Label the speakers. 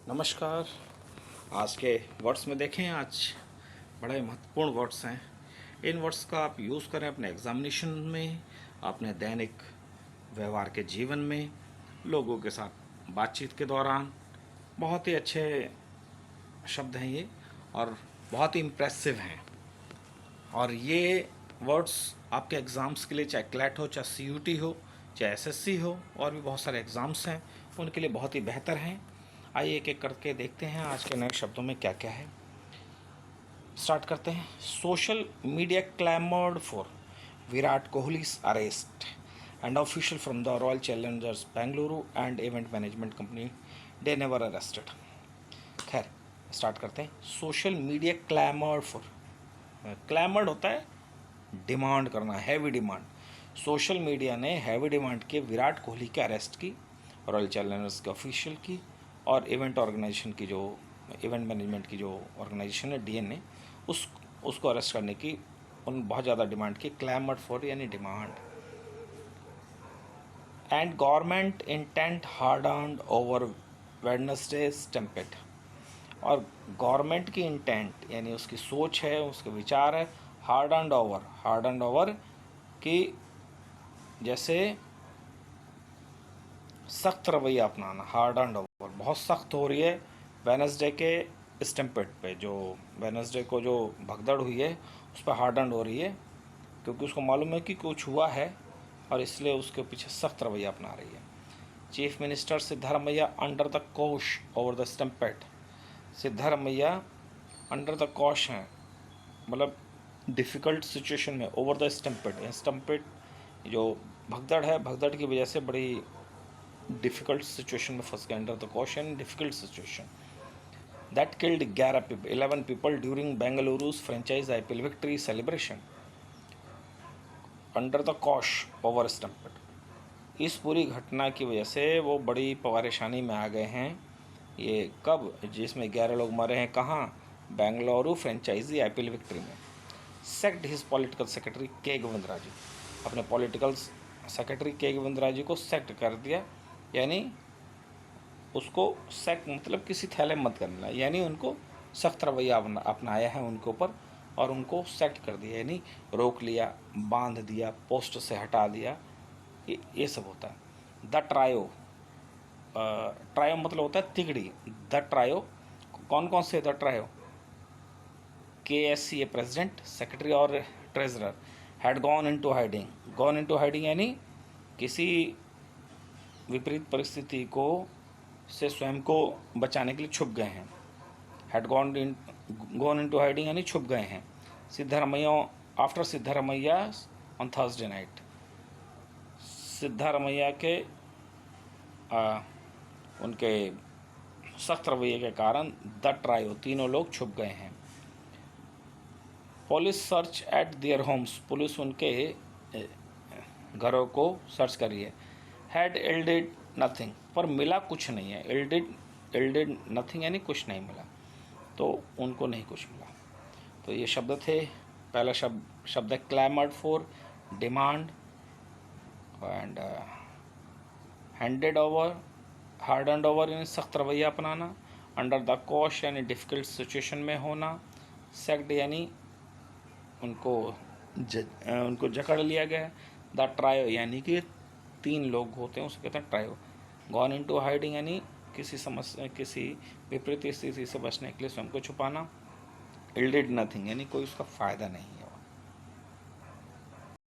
Speaker 1: नमस्कार। आज के वर्ड्स में देखें, आज बड़े महत्वपूर्ण वर्ड्स हैं। इन वर्ड्स का आप यूज़ करें अपने एग्जामिनेशन में, अपने दैनिक व्यवहार के जीवन में, लोगों के साथ बातचीत के दौरान। बहुत ही अच्छे शब्द हैं ये और बहुत ही इम्प्रेसिव हैं। और ये वर्ड्स आपके एग्ज़ाम्स के लिए, चाहे क्लैट हो, चाहे सीयूटी हो, चाहे एसएससी हो, और भी बहुत सारे एग्ज़ाम्स हैं, उनके लिए बहुत ही बेहतर हैं। आइए एक एक करके देखते हैं आज के नए शब्दों में क्या क्या है। स्टार्ट करते हैं। Social media clamoured for Virat Kohli's arrest and officials from the Royal Challengers Bengaluru and event management company they never arrested. खैर, स्टार्ट करते हैं। Social media clamoured for, clamoured होता है डिमांड करना, हैवी डिमांड। सोशल मीडिया ने हैवी डिमांड के विराट कोहली के arrest की, रॉयल चैलेंजर्स के ऑफिशियल की, और इवेंट ऑर्गेनाइजेशन की, जो इवेंट मैनेजमेंट की जो ऑर्गेनाइजेशन है डीएन ने, उसको अरेस्ट करने की उन बहुत ज़्यादा डिमांड की। क्लैमर्ड फॉर यानी demand. And government intent hard on over Wednesday stampede. और गवर्नमेंट की इंटेंट यानी उसकी सोच है, उसके विचार है, हार्ड एंड ओवर कि जैसे सख्त रवैया अपनाना। हार्ड एंड ओवर बहुत सख्त हो रही है वेडनेसडे के स्टैम्पेड पे। जो वेडनेसडे को जो भगदड़ हुई है उस पर हार्ड एंड हो रही है, क्योंकि उसको मालूम है कि कुछ हुआ है और इसलिए उसके पीछे सख्त रवैया अपना रही है। Chief minister Siddaramaiah under the cosh over the stampede. Siddaramaiah under the cosh हैं, मतलब डिफ़िकल्ट सिचुएशन में। ओवर द स्टम्पेड, स्टम्पेड जो भगदड़ है, भगदड़ की वजह से बड़ी डिफ़िकल्ट सिचुएशन में फंस गए। Under the cosh and difficult situation that killed 11 people during Bengaluru's franchise IPL victory celebration. Under the cosh over stampede, इस पूरी घटना की वजह से वो बड़ी परेशानी में आ गए हैं। ये कब? जिसमें 11 लोग मरे हैं। कहाँ? बेंगलुरु फ्रेंचाइजी आईपीएल विक्ट्री में। सेक्ड हिज पॉलिटिकल सेक्रेटरी के गोविंदराजू, अपने पॉलिटिकल सेक्रेटरी के गोविंदराजू को सेक्ट कर दिया, यानी उसको सेक्ट मतलब किसी थैले में मत करना, यानी उनको सख्त रवैया अपनाया है उनके ऊपर और उनको सेक्ट कर दिया, यानी रोक लिया, बांध दिया, पोस्ट से हटा दिया। ये सब होता है। द ट्रायो, ट्रायो मतलब होता है तिगड़ी। द ट्रायो, कौन कौन से the trio? KSCA president, secretary और treasurer had gone into hiding. Gone into hiding यानी किसी विपरीत परिस्थिति को से स्वयं को बचाने के लिए छुप गए हैं। हैड गॉन इनटू हाइडिंग यानी छुप गए हैं। Siddaramaiah after Siddaramaiah on Thursday night, Siddaramaiah के उनके सख्त रवैये के कारण द ट्रायो, तीनों लोग छुप गए हैं। Police search eight their homes, police उनके घरों को सर्च कर रही है। हैड एल्डेड नथिंग, पर मिला कुछ नहीं है। एल्डेड नथिंग यानी कुछ नहीं मिला, तो उनको नहीं कुछ मिला। तो ये शब्द थे। पहला शब्द है clamoured for, demand, and handed over, hard and over यानी सख्त रवैया अपनाना, अंडर द कॉश यानी डिफ़िकल्ट सिचुएशन में होना, सेक्ड यानी उनको जकड़ लिया गया। द ट्रायो यानी कि 3 लोग होते हैं, उसे कहते हैं ट्रायो। गॉन इनटू हाइडिंग यानी किसी समस्या, किसी विपरीत स्थिति से बचने के लिए स्वयं को छुपाना। इल्डेड नथिंग यानी कोई उसका फ़ायदा नहीं है।